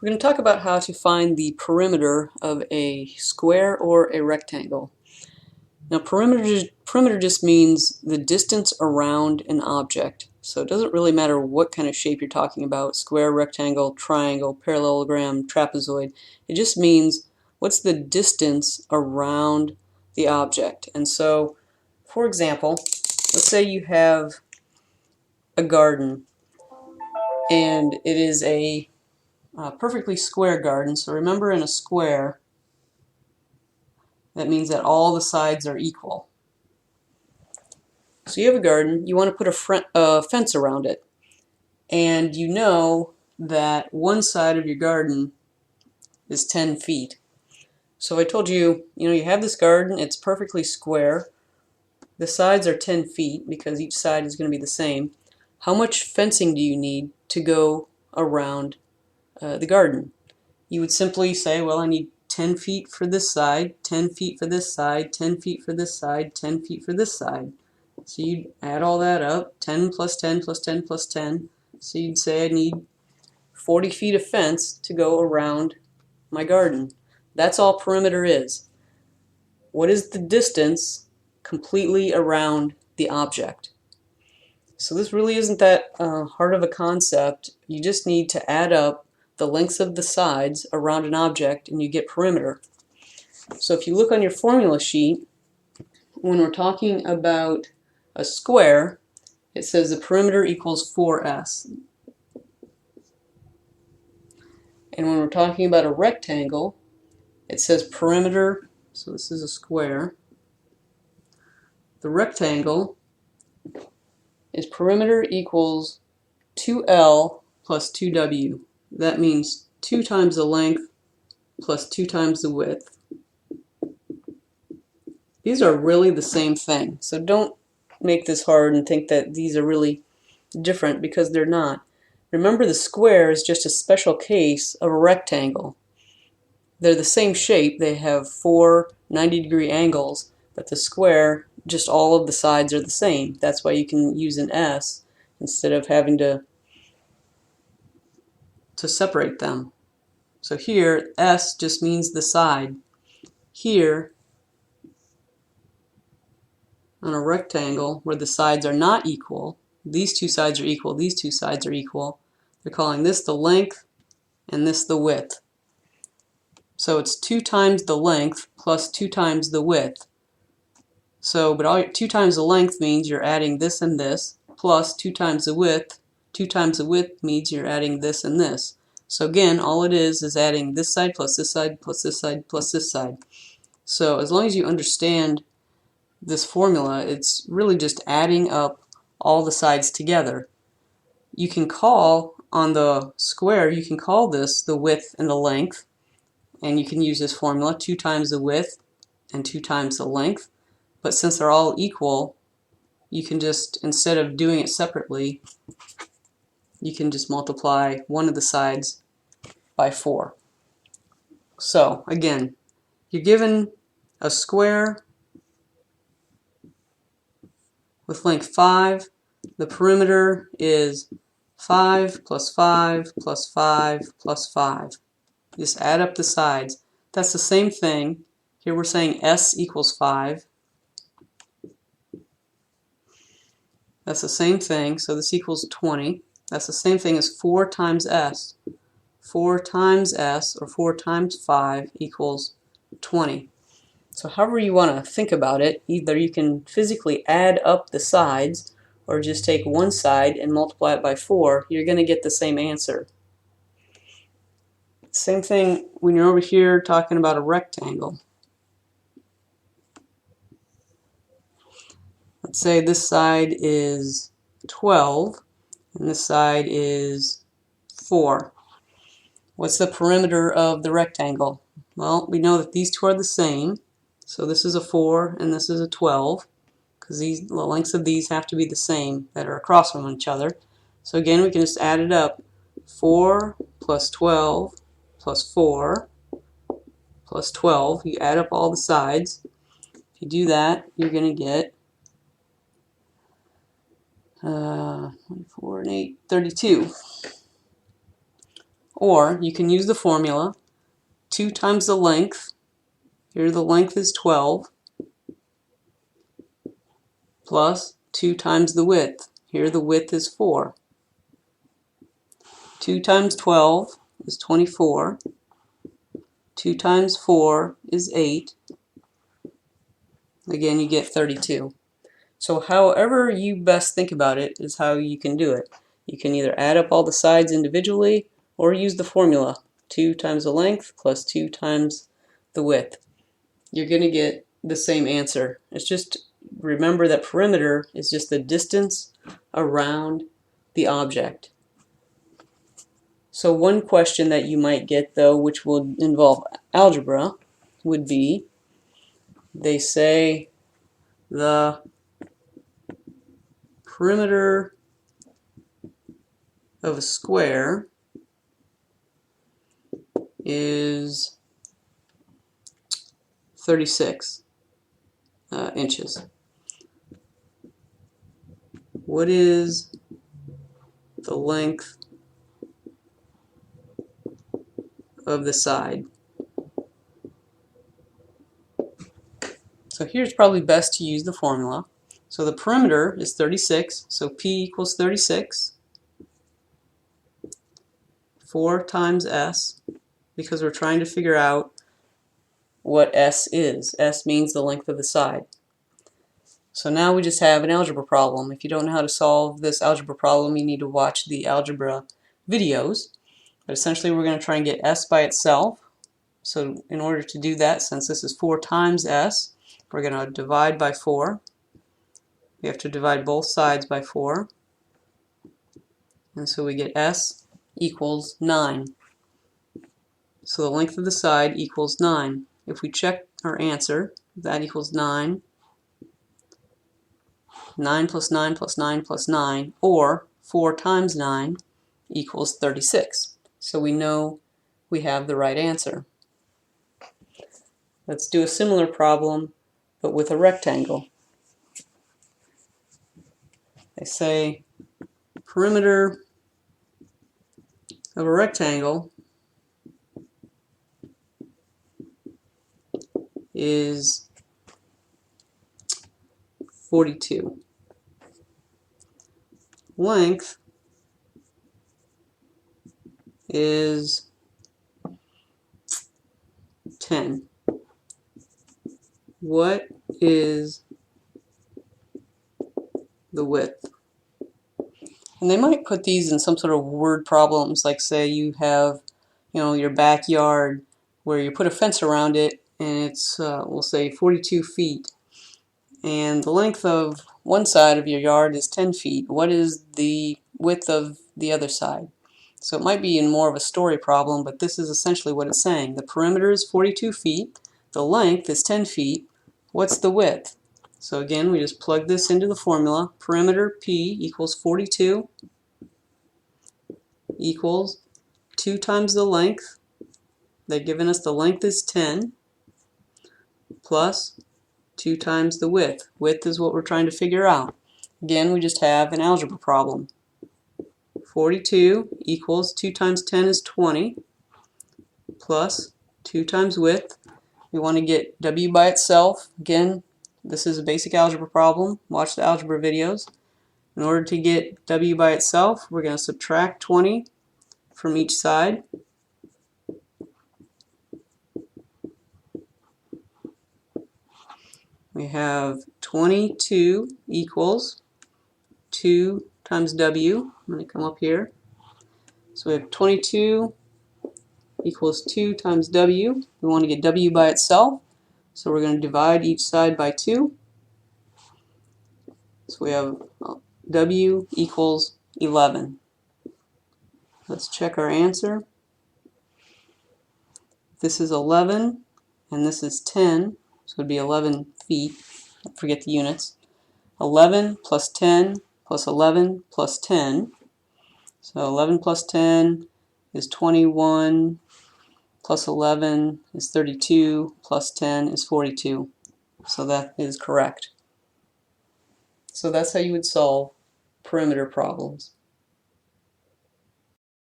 We're going to talk about how to find the perimeter of a square or a rectangle. Now perimeter just means the distance around an object. So it doesn't really matter what kind of shape you're talking about, square, rectangle, triangle, parallelogram, trapezoid. It just means what's the distance around the object. And so, for example, let's say you have a garden and it is a perfectly square garden. So remember, in a square, that means that all the sides are equal. So you have a garden, you want to put a fence around it, and you know that one side of your garden is 10 feet. So I told you, you have this garden, it's perfectly square, the sides are 10 feet because each side is going to be the same. How much fencing do you need to go around the garden? You would simply say, well, I need 10 feet for this side, 10 feet for this side, 10 feet for this side, 10 feet for this side. So you'd add all that up, 10 plus 10 plus 10 plus 10. So you'd say I need 40 feet of fence to go around my garden. That's all perimeter is. What is the distance completely around the object? So this really isn't that hard of a concept. You just need to add up the lengths of the sides around an object and you get perimeter. So if you look on your formula sheet, when we're talking about a square, it says the perimeter equals 4s. And when we're talking about a rectangle, it says perimeter, so this is a square. The rectangle is perimeter equals 2L plus 2W. That means 2 times the length plus 2 times the width. These are really the same thing, so don't make this hard and think that these are really different, because they're not. Remember, the square is just a special case of a rectangle. They're the same shape, they have 4 90-degree angles, but the square, just all of the sides are the same. That's why you can use an S instead of having to separate them. So here, S just means the side. Here, on a rectangle where the sides are not equal, these two sides are equal, these two sides are equal, they're calling this the length and this the width. So it's 2 times the length plus 2 times the width. So, but 2 times the length means you're adding this and this, plus 2 times the width. 2 times the width means you're adding this and this. So again, all it is adding this side plus this side plus this side plus this side. So as long as you understand this formula, it's really just adding up all the sides together. You can call on the square, you can call this the width and the length, and you can use this formula, 2 times the width and 2 times the length. But since they're all equal, you can just, instead of doing it separately, you can just multiply one of the sides by 4. So again, you're given a square with length 5. The perimeter is 5 plus 5 plus 5 plus 5. Just add up the sides. That's the same thing. Here we're saying S equals 5. That's the same thing, so this equals 20. That's the same thing as 4 times S. 4 times S, or 4 times 5, equals 20. So however you want to think about it, either you can physically add up the sides, or just take one side and multiply it by 4, you're going to get the same answer. Same thing when you're over here talking about a rectangle. Let's say this side is 12 and this side is 4. What's the perimeter of the rectangle? Well, we know that these two are the same. So this is a 4 and this is a 12, because the lengths of these have to be the same that are across from each other. So again, we can just add it up. 4 plus 12 plus 4 plus 12. You add up all the sides. If you do that, you're going to get 24 and 8, 32. Or you can use the formula 2 times the length, here the length is 12, plus 2 times the width, here the width is 4. 2 times 12 is 24, 2 times 4 is 8, again you get 32. So however you best think about it is how you can do it. You can either add up all the sides individually or use the formula 2 times the length plus 2 times the width. You're going to get the same answer. It's just, remember that perimeter is just the distance around the object. So one question that you might get though, which will involve algebra, would be, they say the perimeter of a square is 36 inches. What is the length of the side? So here's probably best to use the formula. So the perimeter is 36, so P equals 36. 4 times S, because we're trying to figure out what S is. S means the length of the side. So now we just have an algebra problem. If you don't know how to solve this algebra problem, you need to watch the algebra videos. But essentially we're going to try and get S by itself. So in order to do that, since this is 4 times S, we're going to divide by 4. We have to divide both sides by 4. And so we get S equals 9. So the length of the side equals 9. If we check our answer, that equals 9. 9 plus 9 plus 9 plus 9, or 4 times 9 equals 36. So we know we have the right answer. Let's do a similar problem, but with a rectangle. They say perimeter of a rectangle is 42. Length is 10. What is the width? And they might put these in some sort of word problems, like say you have, your backyard where you put a fence around it, and it's, we'll say 42 feet. And the length of one side of your yard is 10 feet. What is the width of the other side? So it might be in more of a story problem, but this is essentially what it's saying. The perimeter is 42 feet. The length is 10 feet. What's the width? So again, we just plug this into the formula. Perimeter P equals 42 equals 2 times the length. They've given us the length is 10 plus 2 times the width. Width is what we're trying to figure out. Again, we just have an algebra problem. 42 equals 2 times 10 is 20 plus 2 times width. We want to get W by itself. Again, this is a basic algebra problem. Watch the algebra videos. In order to get W by itself, we're going to subtract 20 from each side. We have 22 equals 2 times W. I'm going to come up here. So we have 22 equals 2 times W. We want to get W by itself, so we're going to divide each side by 2. So we have W equals 11. Let's check our answer. This is 11 and this is 10, so it would be 11 feet. Forget the units. 11 plus 10 plus 11 plus 10. So 11 plus 10 is 21, plus 11 is 32, plus 10 is 42. So that is correct. So that's how you would solve perimeter problems.